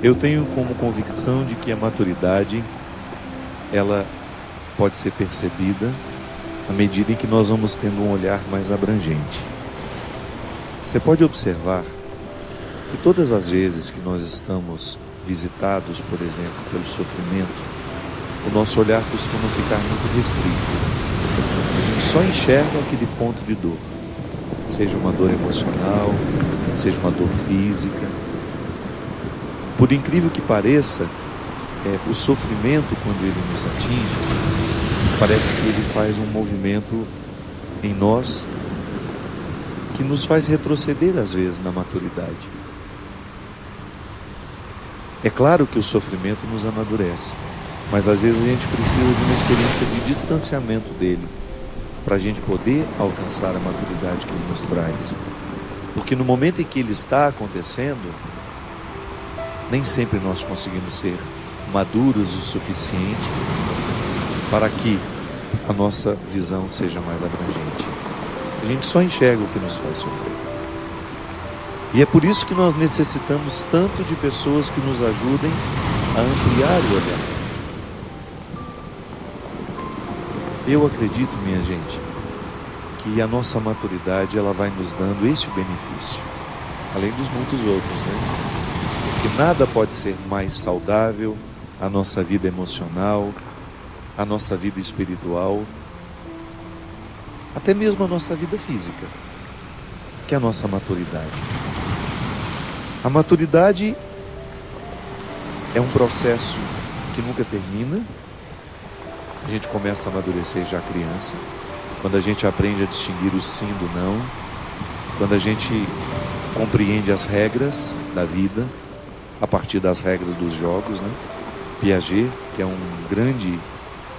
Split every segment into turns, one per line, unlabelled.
Eu tenho como convicção de que a maturidade, ela pode ser percebida à medida em que nós vamos tendo um olhar mais abrangente. Você pode observar que todas as vezes que nós estamos visitados, por exemplo, pelo sofrimento, o nosso olhar costuma ficar muito restrito. A gente só enxerga aquele ponto de dor, seja uma dor emocional, seja uma dor física. Por incrível que pareça, o sofrimento, quando ele nos atinge, parece que ele faz um movimento em nós que nos faz retroceder às vezes na maturidade. É claro que o sofrimento nos amadurece, mas às vezes a gente precisa de uma experiência de distanciamento dele para a gente poder alcançar a maturidade que ele nos traz. Porque no momento em que ele está acontecendo, nem sempre nós conseguimos ser maduros o suficiente para que a nossa visão seja mais abrangente. A gente só enxerga o que nos faz sofrer. E é por isso que nós necessitamos tanto de pessoas que nos ajudem a ampliar o olhar. Eu acredito, minha gente, que a nossa maturidade ela vai nos dando esse benefício, além dos muitos outros, né? Porque nada pode ser mais saudável a nossa vida emocional, a nossa vida espiritual, até mesmo a nossa vida física, que é a nossa maturidade. A maturidade é um processo que nunca termina. A gente começa a amadurecer já criança, quando a gente aprende a distinguir o sim do não, quando a gente compreende as regras da vida, a partir das regras dos jogos, né? Piaget, que é um grande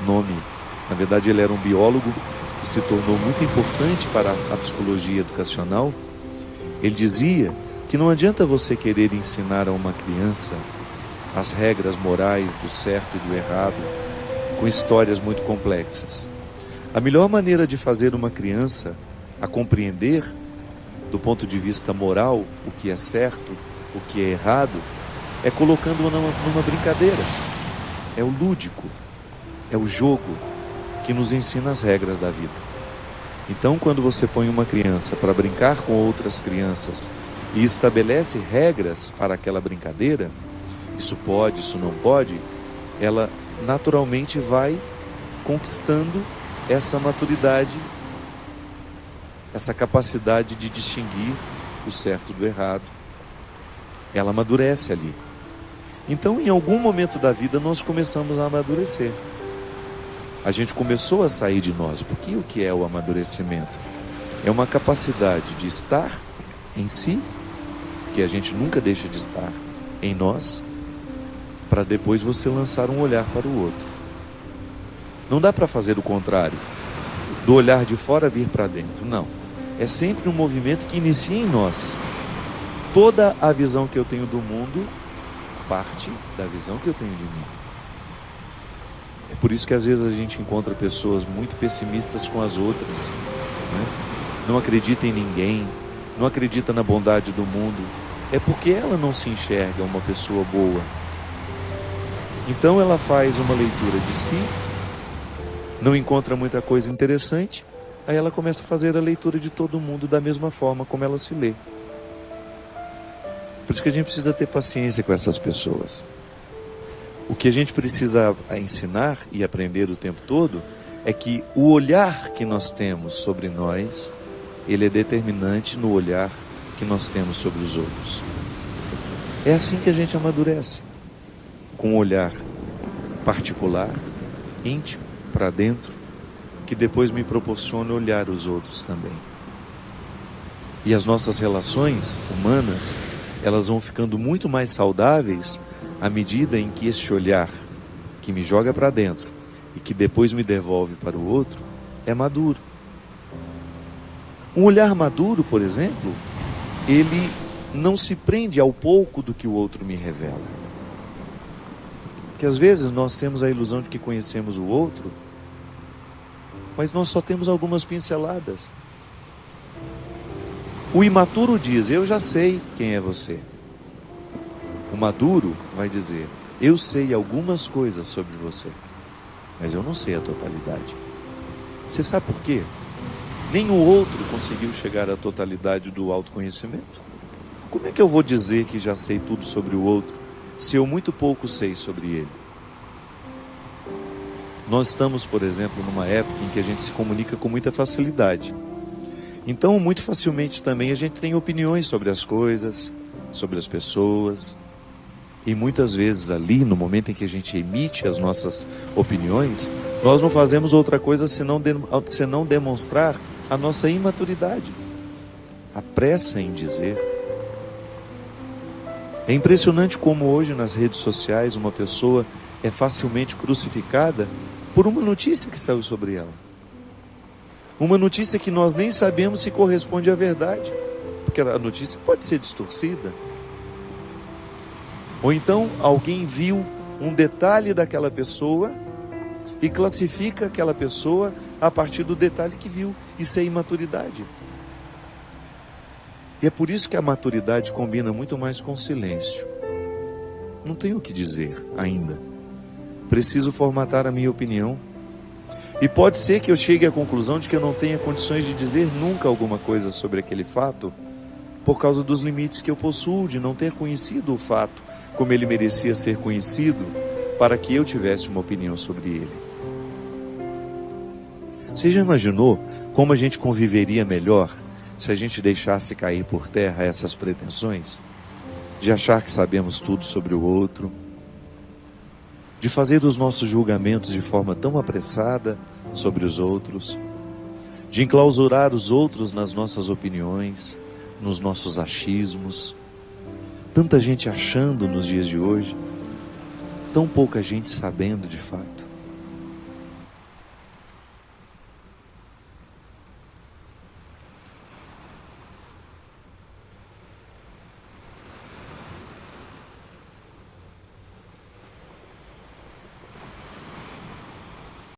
nome, na verdade ele era um biólogo que se tornou muito importante para a psicologia educacional. Ele dizia que não adianta você querer ensinar a uma criança as regras morais do certo e do errado com histórias muito complexas. A melhor maneira de fazer uma criança a compreender do ponto de vista moral o que é certo, o que é errado, é colocando-a numa brincadeira. É o lúdico, é o jogo que nos ensina as regras da vida. Então, quando você põe uma criança para brincar com outras crianças e estabelece regras para aquela brincadeira, isso pode, isso não pode, ela naturalmente vai conquistando essa maturidade, essa capacidade de distinguir o certo do errado. Ela amadurece ali. Então, em algum momento da vida, nós começamos a amadurecer. A gente começou a sair de nós. Porque o que é o amadurecimento? É uma capacidade de estar em si, que a gente nunca deixa de estar em nós, para depois você lançar um olhar para o outro. Não dá para fazer o contrário, do olhar de fora vir para dentro, não. É sempre um movimento que inicia em nós. Toda a visão que eu tenho do mundo parte da visão que eu tenho de mim. É por isso que às vezes a gente encontra pessoas muito pessimistas com as outras, né? Não acredita em ninguém, não acredita na bondade do mundo. É porque ela não se enxerga uma pessoa boa. Então ela faz uma leitura de si, não encontra muita coisa interessante, aí ela começa a fazer a leitura de todo mundo da mesma forma como ela se lê. Por isso que a gente precisa ter paciência com essas pessoas. O que a gente precisa ensinar e aprender o tempo todo é que o olhar que nós temos sobre nós, ele é determinante no olhar que nós temos sobre os outros. É assim que a gente amadurece, com um olhar particular, íntimo, para dentro, que depois me proporciona olhar os outros também. E as nossas relações humanas, elas vão ficando muito mais saudáveis à medida em que esse olhar que me joga para dentro e que depois me devolve para o outro é maduro. Um olhar maduro, por exemplo, ele não se prende ao pouco do que o outro me revela. Porque às vezes nós temos a ilusão de que conhecemos o outro, mas nós só temos algumas pinceladas. O imaturo diz: eu já sei quem é você. O maduro vai dizer: eu sei algumas coisas sobre você, mas eu não sei a totalidade. Você sabe por quê? Nenhum outro conseguiu chegar à totalidade do autoconhecimento. Como é que eu vou dizer que já sei tudo sobre o outro, se eu muito pouco sei sobre ele? Nós estamos, por exemplo, numa época em que a gente se comunica com muita facilidade. Então, muito facilmente também a gente tem opiniões sobre as coisas, sobre as pessoas. E muitas vezes ali, no momento em que a gente emite as nossas opiniões, nós não fazemos outra coisa senão demonstrar a nossa imaturidade, a pressa em dizer. É impressionante como hoje nas redes sociais uma pessoa é facilmente crucificada por uma notícia que saiu sobre ela. Uma notícia que nós nem sabemos se corresponde à verdade, porque a notícia pode ser distorcida. Ou então alguém viu um detalhe daquela pessoa e classifica aquela pessoa a partir do detalhe que viu. Isso é imaturidade. E é por isso que a maturidade combina muito mais com o silêncio. Não tenho o que dizer ainda. Preciso formatar a minha opinião. E pode ser que eu chegue à conclusão de que eu não tenha condições de dizer nunca alguma coisa sobre aquele fato, por causa dos limites que eu possuo, de não ter conhecido o fato como ele merecia ser conhecido, para que eu tivesse uma opinião sobre ele. Você já imaginou como a gente conviveria melhor se a gente deixasse cair por terra essas pretensões? De achar que sabemos tudo sobre o outro, de fazer os nossos julgamentos de forma tão apressada sobre os outros, de enclausurar os outros nas nossas opiniões, nos nossos achismos. Tanta gente achando nos dias de hoje, tão pouca gente sabendo de fato.